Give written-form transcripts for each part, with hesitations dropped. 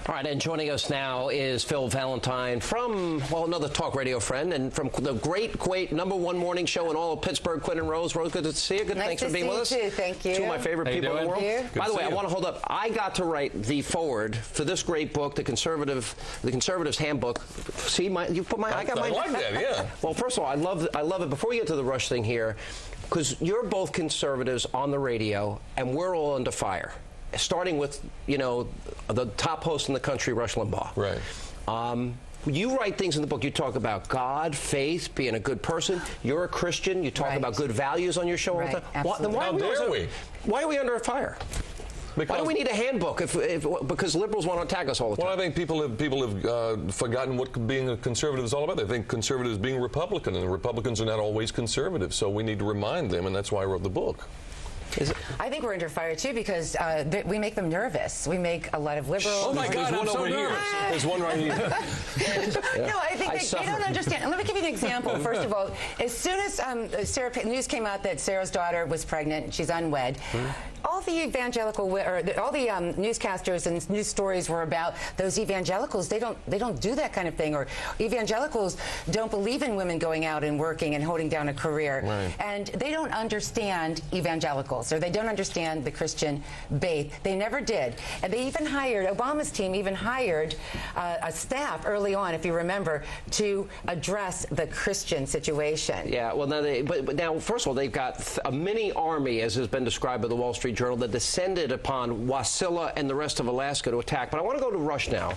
All right, and joining us now is Phil Valentine from, well, another talk radio friend, and from the great #1 morning show in all of Pittsburgh, Quinn and Rose. Rose, good to see you. Good, nice thanks for being with us. Too. Thank you. Two of my favorite people in the world. By the way, I want to hold up. I got to write the foreword for this great book, the Conservatives Handbook. See, you put my. I got my. I like that. Yeah. Well, first of all, I love it. Before we get to the Rush thing here, because you're both conservatives on the radio, and we're all under fire. Starting with, you know, the top host in the country, Rush Limbaugh. Right. You write things in the book. You talk about God, faith, being a good person. You're a Christian. You talk about good values on your show all the time. Then why are we under fire? Because why do we need a handbook because liberals want to attack us all the time? Well, I think people have forgotten what being a conservative is all about. They think conservatives being Republican, and Republicans are not always conservative. So we need to remind them, and that's why I wrote the book. I think we're under fire too because we make them nervous. We make a lot of liberals. Oh my God! There's one over here. There's one right here. No, I think they don't understand. And let me give you an example. First of all, as soon as news came out that Sarah's daughter was pregnant, she's unwed. All the evangelical, all the newscasters and news stories were about those evangelicals. They don't do that kind of thing. Or evangelicals don't believe in women going out and working and holding down a career. Right. And they don't understand evangelicals, or they don't understand the Christian faith. They never did. And they even hired, Obama's team even hired a staff early on, if you remember, to address the Christian situation. Yeah, well, now but now, first of all, they've got a mini army, as has been described by the Wall Street Journal, that descended upon Wasilla and the rest of Alaska to attack. But I want to go to Rush now,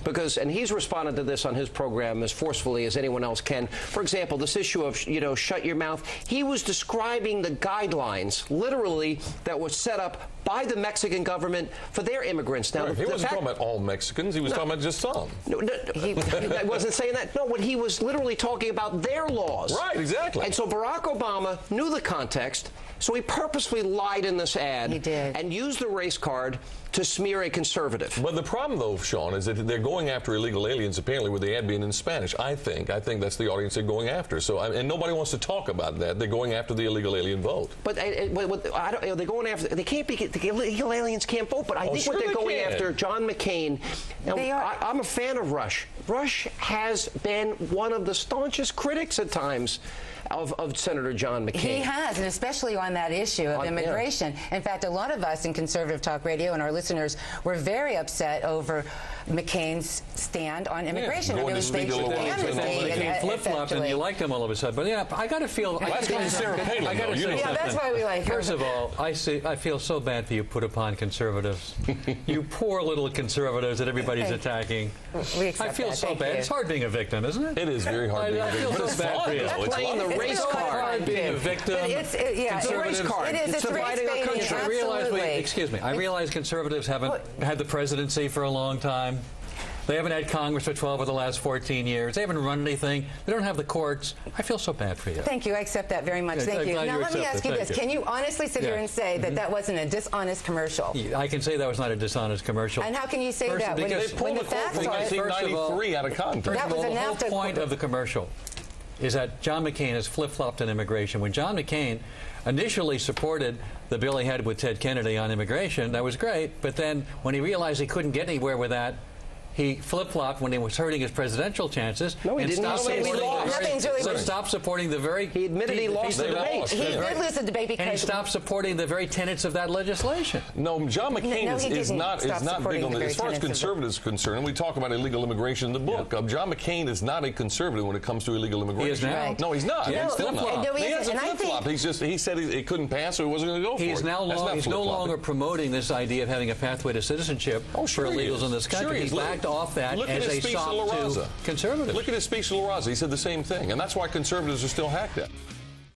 because, and he's responded to this on his program as forcefully as anyone else can. For example, this issue of, you know, shut your mouth. He was describing the guidelines, literally, that were set up by the Mexican government for their immigrants. Now, he wasn't talking about all Mexicans. He was talking about just some. No, he wasn't saying that. No, what he was literally talking about their laws. Right, exactly. And so Barack Obama knew the context, so he purposely lied in this ad. He did. And used the race card to smear a conservative. But the problem, though, Sean, is that they're going after illegal aliens, apparently, with the ad being in Spanish. I think that's the audience they're going after. So, and nobody wants to talk about that. They're going after the illegal alien vote. But they're going after. They can't be. The illegal aliens can't vote. But I think what they're going after, John McCain. Now, I'm a fan of Rush. Rush has been one of the staunchest critics at times of Senator John McCain. He has, and especially on that issue of immigration. Yeah. In fact, a lot of us in conservative talk radio and our listeners were very upset over McCain's stand on immigration. Yeah, McCain flip-flopped and you liked him all of a sudden. But yeah, I got to feel. That's going to Sarah Palin. Yeah, that's why we like her. First of all, I feel so bad for you put upon conservatives. You poor little conservatives that everybody's attacking. I feel so bad. It's hard being a victim, isn't it? It is very hard being a victim. I feel so bad for you. It's playing the race card. Being a victim. It's a race card. It is. It's dividing our country. I realize conservatives haven't had the presidency for a long time. They haven't had Congress for 12 of the last 14 years. They haven't run anything. They don't have the courts. I feel so bad for you. Thank you. I accept that very much. Thank you. Now, let me ask you this. Can you honestly sit here and say that that wasn't a dishonest commercial? I can say that was not a dishonest commercial. And how can you say that when the facts are... 1993 out of context. That was the whole point of the commercial is that John McCain has flip-flopped on immigration. When John McCain initially supported the bill he had with Ted Kennedy on immigration, that was great. But then when he realized he couldn't get anywhere with that, he flip-flopped when he was hurting his presidential chances. No, he didn't. Stopped supporting the very... He admitted he lost the debate. He did lose the debate because... And he stopped supporting the very tenets of that legislation. No, John McCain is not big on this. As far as conservatives are concerned, and we talk about illegal immigration in the book, John McCain is not a conservative when it comes to illegal immigration. He is now. Right. No, he's not. Yeah, he's still not. No, he hasn't flip-flopped. He said he couldn't pass, so he wasn't going to go for it. He's no longer promoting this idea of having a pathway to citizenship for illegals in this country. He's backed off that as a stop to conservatives. Look at his speech to La Raza. He said the same thing, and that's why conservatives are still hacked at.